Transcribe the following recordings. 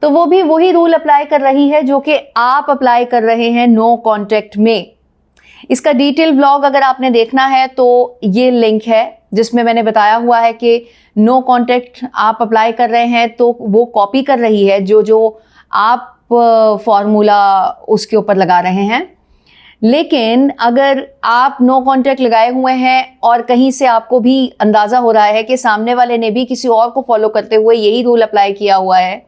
तो वो भी वही रूल अप्लाई कर रही है जो कि आप अप्लाई कर रहे हैं नो कांटेक्ट में। इसका डिटेल व्लॉग अगर आपने देखना है तो ये लिंक है जिसमें मैंने बताया हुआ है कि नो कांटेक्ट आप अप्लाई कर रहे हैं तो वो कॉपी कर रही है जो जो आप फॉर्मूला उसके ऊपर लगा रहे हैं। लेकिन अगर आप नो कांटेक्ट लगाए हुए हैं और कहीं से आपको भी अंदाजा हो रहा है कि सामने वाले ने भी किसी और को फॉलो करते हुए यही रूल अप्लाई किया हुआ है,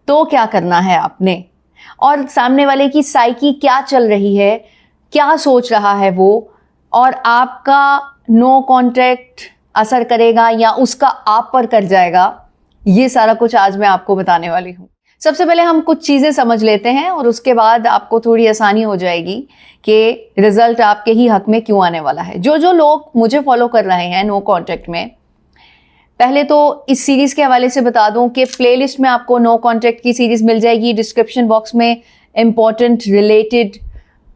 तो क्या करना है आपने, और सामने वाले की साइकी क्या चल रही है, क्या सोच रहा है वो, और आपका नो कांटेक्ट असर करेगा या उसका आप पर कर जाएगा, ये सारा कुछ आज मैं आपको बताने वाली हूँ। सबसे पहले हम कुछ चीजें समझ लेते हैं और उसके बाद आपको थोड़ी आसानी हो जाएगी कि रिजल्ट आपके ही हक में क्यों आने वाला है। जो जो लोग मुझे फॉलो कर रहे हैं नो कांटेक्ट में, पहले तो इस सीरीज के हवाले से बता दूं कि प्लेलिस्ट में आपको नो कांटेक्ट की सीरीज मिल जाएगी। डिस्क्रिप्शन बॉक्स में इंपॉर्टेंट रिलेटेड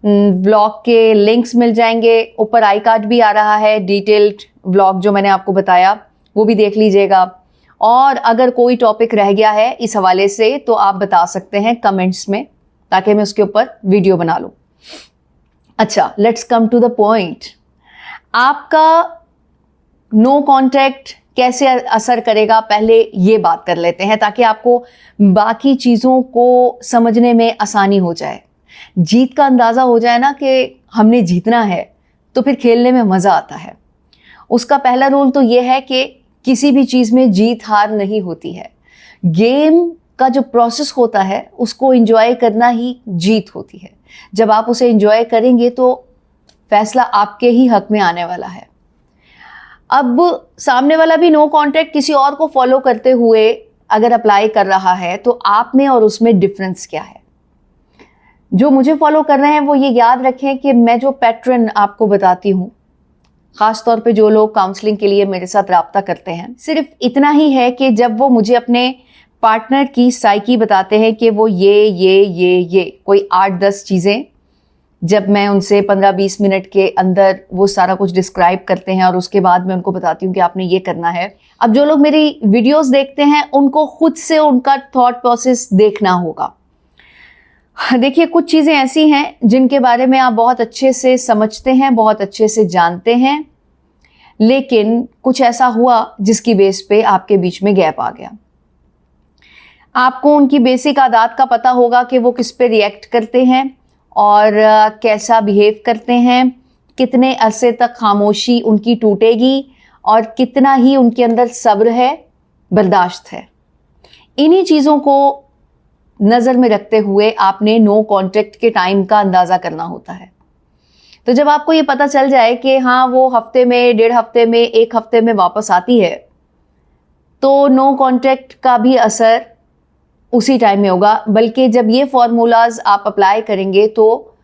व्लॉग के लिंक्स मिल जाएंगे। ऊपर आई कार्ड भी आ रहा है, डिटेल्ड व्लॉग जो मैंने आपको बताया वो भी देख लीजिएगा। और अगर कोई टॉपिक रह गया है इस हवाले से तो आप बता सकते हैं कमेंट्स में, ताकि मैं उसके ऊपर वीडियो बना लूं। अच्छा, let's come to the point. आपका नो कांटेक्ट कैसे असर करेगा, पहले ये बात कर लेते हैं ताकि आपको बाकी चीज़ों को समझने में आसानी हो जाए। जीत का अंदाज़ा हो जाए ना कि हमने जीतना है, तो फिर खेलने में मज़ा आता है। उसका पहला रूल तो ये है कि किसी भी चीज़ में जीत हार नहीं होती है। गेम का जो प्रोसेस होता है उसको एंजॉय करना ही जीत होती है। जब आप उसे एंजॉय करेंगे तो फैसला आपके ही हक में आने वाला है। अब सामने वाला भी नो कांटेक्ट किसी और को फॉलो करते हुए अगर अप्लाई कर रहा है तो आप में और उसमें डिफरेंस क्या है। जो मुझे फॉलो कर रहे हैं वो ये याद रखें कि मैं जो पैटर्न आपको बताती हूँ, ख़ास तौर पे जो लोग काउंसलिंग के लिए मेरे साथ रब्ता करते हैं, सिर्फ इतना ही है कि जब वो मुझे अपने पार्टनर की साइकी बताते हैं कि वो ये कोई 8-10 चीज़ें, जब मैं उनसे 15-20 मिनट के अंदर वो सारा कुछ डिस्क्राइब करते हैं और उसके बाद मैं उनको बताती हूँ कि आपने ये करना है। अब जो लोग मेरी वीडियोस देखते हैं उनको खुद से उनका थॉट प्रोसेस देखना होगा। देखिए, कुछ चीज़ें ऐसी हैं जिनके बारे में आप बहुत अच्छे से समझते हैं, बहुत अच्छे से जानते हैं, लेकिन कुछ ऐसा हुआ जिसकी बेस पे आपके बीच में गैप आ गया। आपको उनकी बेसिक आदत का पता होगा कि वो किस पे रिएक्ट करते हैं और कैसा बिहेव करते हैं, कितने अरसे तक खामोशी उनकी टूटेगी और कितना ही उनके अंदर सब्र है, बर्दाश्त है। इन्हीं चीज़ों को नज़र में रखते हुए आपने नो कांटेक्ट के टाइम का अंदाज़ा करना होता है। तो जब आपको ये पता चल जाए कि हाँ वो हफ्ते में, 1.5 हफ्ते में, 1 हफ्ते में वापस आती है, तो नो कांटेक्ट का भी असर उसी टाइम में होगा। बल्कि जब ये फॉर्मूलाज आप अप्लाई करेंगे तो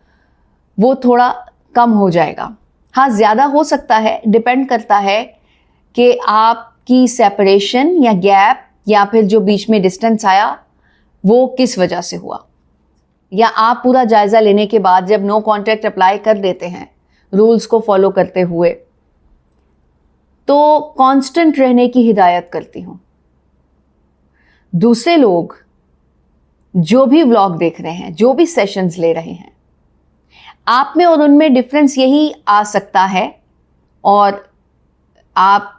वो थोड़ा कम हो जाएगा। हाँ, ज़्यादा हो सकता है, डिपेंड करता है कि आपकी सेपरेशन या गैप या फिर जो बीच में डिस्टेंस आया वो किस वजह से हुआ, या आप पूरा जायज़ा लेने के बाद जब नो कांटेक्ट अप्लाई कर देते हैं रूल्स को फॉलो करते हुए, तो कांस्टेंट रहने की हिदायत करती हूँ। दूसरे लोग जो भी व्लॉग देख रहे हैं, जो भी सेशंस ले रहे हैं, आप में और उनमें डिफरेंस यही आ सकता है और आप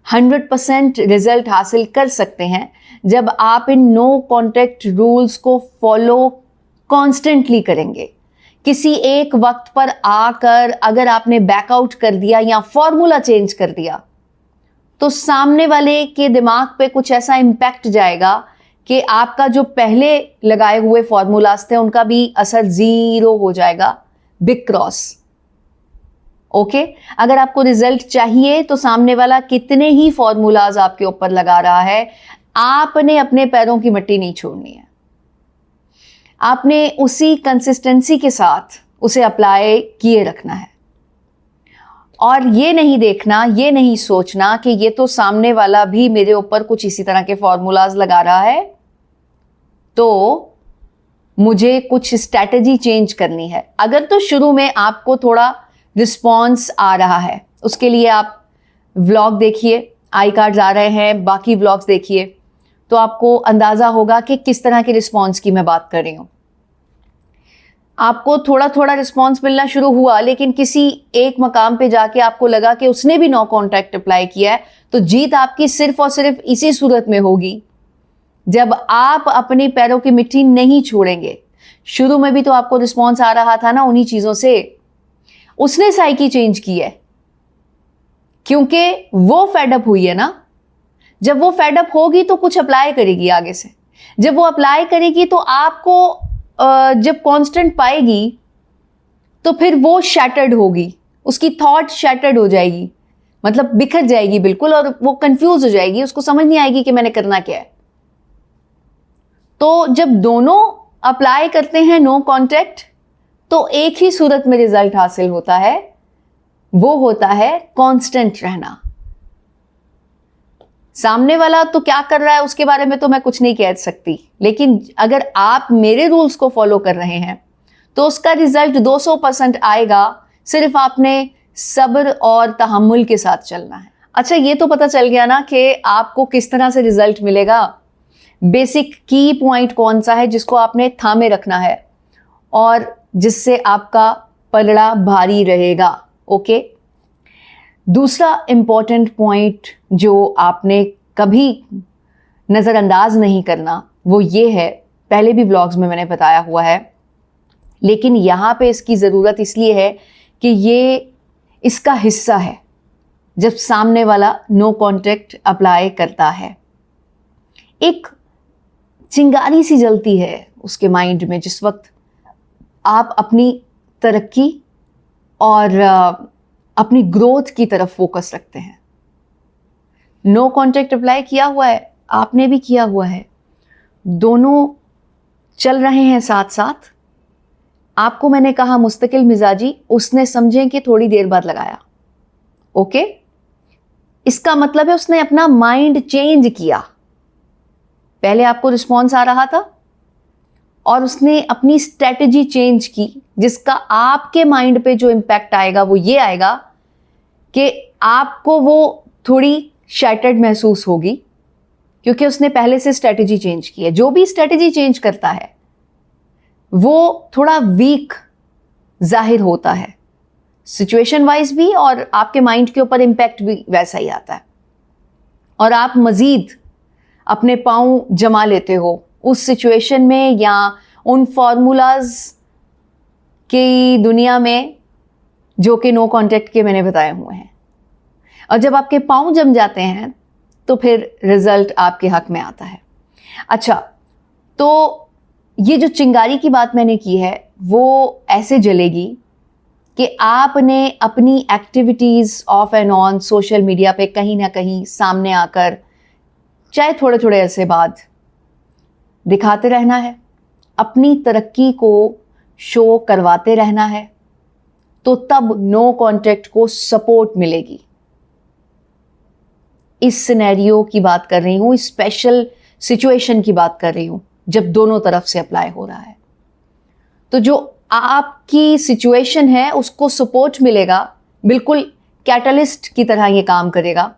100% रिजल्ट हासिल कर सकते हैं जब आप इन नो कांटेक्ट रूल्स को फॉलो कॉन्स्टेंटली करेंगे। किसी एक वक्त पर आकर अगर आपने बैकआउट कर दिया या फॉर्मूला चेंज कर दिया तो सामने वाले के दिमाग पे कुछ ऐसा इम्पैक्ट जाएगा कि आपका जो पहले लगाए हुए फॉर्मूलाज थे उनका भी असर 0 हो जाएगा, बिग क्रॉस। ओके, अगर आपको रिजल्ट चाहिए तो सामने वाला कितने ही फॉर्मूलाज आपके ऊपर लगा रहा है, आपने अपने पैरों की मिट्टी नहीं छोड़नी है। आपने उसी कंसिस्टेंसी के साथ उसे अप्लाई किए रखना है और ये नहीं देखना, ये नहीं सोचना कि ये तो सामने वाला भी मेरे ऊपर कुछ इसी तरह के फॉर्मूलाज लगा रहा है तो मुझे कुछ स्ट्रैटेजी चेंज करनी है। अगर तो शुरू में आपको थोड़ा रिस्पॉन्स आ रहा है, उसके लिए आप व्लॉग देखिए, आई कार्ड्स आ रहे हैं, बाकी व्लॉग्स देखिए, तो आपको अंदाजा होगा कि किस तरह के रिस्पॉन्स की मैं बात कर रही हूं। आपको थोड़ा थोड़ा रिस्पॉन्स मिलना शुरू हुआ, लेकिन किसी एक मकाम पे जाके आपको लगा कि उसने भी नो कॉन्टैक्ट अप्लाई किया है, तो जीत आपकी सिर्फ और सिर्फ इसी सूरत में होगी जब आप अपने पैरों की मिट्टी नहीं छोड़ेंगे। शुरू में भी तो आपको रिस्पॉन्स आ रहा था ना उन्हीं चीजों से। उसने साइकी चेंज की है क्योंकि वो फेडअप हुई है ना। जब वो फेडअप होगी तो कुछ अप्लाई करेगी आगे से। जब वो अप्लाई करेगी तो आपको जब कांस्टेंट पाएगी तो फिर वो शैटर्ड होगी, उसकी थॉट शैटर्ड हो जाएगी, मतलब बिखर जाएगी बिल्कुल, और वो कंफ्यूज हो जाएगी, उसको समझ नहीं आएगी कि मैंने करना क्या है। तो जब दोनों अप्लाई करते हैं नो कॉन्टैक्ट, तो एक ही सूरत में रिजल्ट हासिल होता है, वो होता है कांस्टेंट रहना। सामने वाला तो क्या कर रहा है उसके बारे में तो मैं कुछ नहीं कह सकती, लेकिन अगर आप मेरे रूल्स को फॉलो कर रहे हैं तो उसका रिजल्ट 200% आएगा। सिर्फ आपने सब्र और तहम्मुल के साथ चलना है। अच्छा, ये तो पता चल गया ना कि आपको किस तरह से रिजल्ट मिलेगा। बेसिक की पॉइंट कौन सा है जिसको आपने थामे रखना है और जिससे आपका पलड़ा भारी रहेगा। ओके, दूसरा इंपॉर्टेंट पॉइंट जो आपने कभी नज़रअंदाज नहीं करना वो ये है, पहले भी व्लॉग्स में मैंने बताया हुआ है, लेकिन यहाँ पे इसकी ज़रूरत इसलिए है कि ये इसका हिस्सा है। जब सामने वाला नो कॉन्टैक्ट अप्लाई करता है, एक चिंगारी सी जलती है उसके माइंड में जिस वक्त आप अपनी तरक्की और अपनी ग्रोथ की तरफ फोकस रखते हैं। नो कॉन्टैक्ट अप्लाई किया हुआ है, आपने भी किया हुआ है, दोनों चल रहे हैं साथ साथ। आपको मैंने कहा मुस्तकिल मिजाजी, उसने समझें कि थोड़ी देर बाद लगाया। ओके, इसका मतलब है उसने अपना माइंड चेंज किया। पहले आपको रिस्पॉन्स आ रहा था और उसने अपनी स्ट्रेटजी चेंज की, जिसका आपके माइंड पे जो इम्पैक्ट आएगा वो ये आएगा कि आपको वो थोड़ी शैटर्ड महसूस होगी, क्योंकि उसने पहले से स्ट्रेटजी चेंज की है। जो भी स्ट्रेटजी चेंज करता है वो थोड़ा वीक जाहिर होता है, सिचुएशन वाइज भी, और आपके माइंड के ऊपर इम्पैक्ट भी वैसा ही आता है, और आप मजीद अपने पांव जमा लेते हो उस सिचुएशन में या उन फॉर्मूलाज की दुनिया में जो कि नो कॉन्टैक्ट के मैंने बताए हुए हैं। और जब आपके पांव जम जाते हैं तो फिर रिजल्ट आपके हक में आता है। अच्छा, तो ये जो चिंगारी की बात मैंने की है वो ऐसे जलेगी कि आपने अपनी activities of and on social media पे कहीं ना कहीं सामने आकर, चाहे थोड़े थोड़े अरसे बाद, दिखाते रहना है, अपनी तरक्की को शो करवाते रहना है, तो तब नो कॉन्टैक्ट को सपोर्ट मिलेगी। इस सिनेरियो की बात कर रही हूं, इस स्पेशल सिचुएशन की बात कर रही हूं जब दोनों तरफ से अप्लाई हो रहा है। तो जो आपकी सिचुएशन है उसको सपोर्ट मिलेगा, बिल्कुल कैटलिस्ट की तरह ये काम करेगा।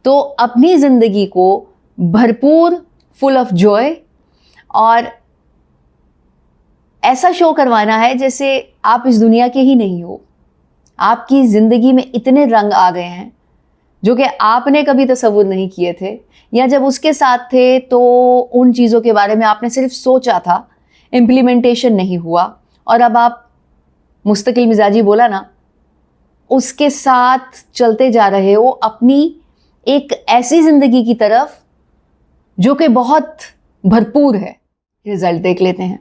तो अपनी जिंदगी को भरपूर, फुल ऑफ जॉय, और ऐसा शो करवाना है जैसे आप इस दुनिया के ही नहीं हो। आपकी जिंदगी में इतने रंग आ गए हैं जो कि आपने कभी तसव्वुर नहीं किए थे, या जब उसके साथ थे तो उन चीज़ों के बारे में आपने सिर्फ सोचा था, इम्प्लीमेंटेशन नहीं हुआ, और अब आप मुस्तकिल मिजाजी बोला ना, उसके साथ चलते जा रहे हो अपनी एक ऐसी जिंदगी की तरफ जो कि बहुत भरपूर है। रिजल्ट देख लेते हैं।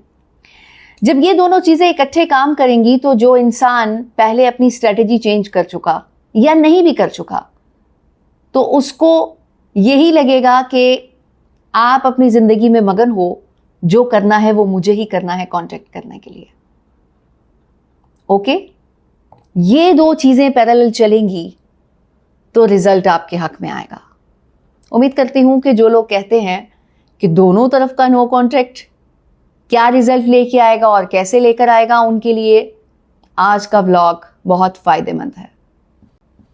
जब ये दोनों चीज़ें इकट्ठे काम करेंगी तो जो इंसान पहले अपनी स्ट्रेटजी चेंज कर चुका या नहीं भी कर चुका, तो उसको यही लगेगा कि आप अपनी ज़िंदगी में मगन हो, जो करना है वो मुझे ही करना है कॉन्टैक्ट करने के लिए। ओके, ये दो चीज़ें पैरेलल चलेंगी तो रिजल्ट आपके हक में आएगा। उम्मीद करती हूँ कि जो लोग कहते हैं कि दोनों तरफ का नो कॉन्टैक्ट क्या रिजल्ट लेके आएगा और कैसे लेकर आएगा, उनके लिए आज का व्लॉग बहुत फ़ायदेमंद है।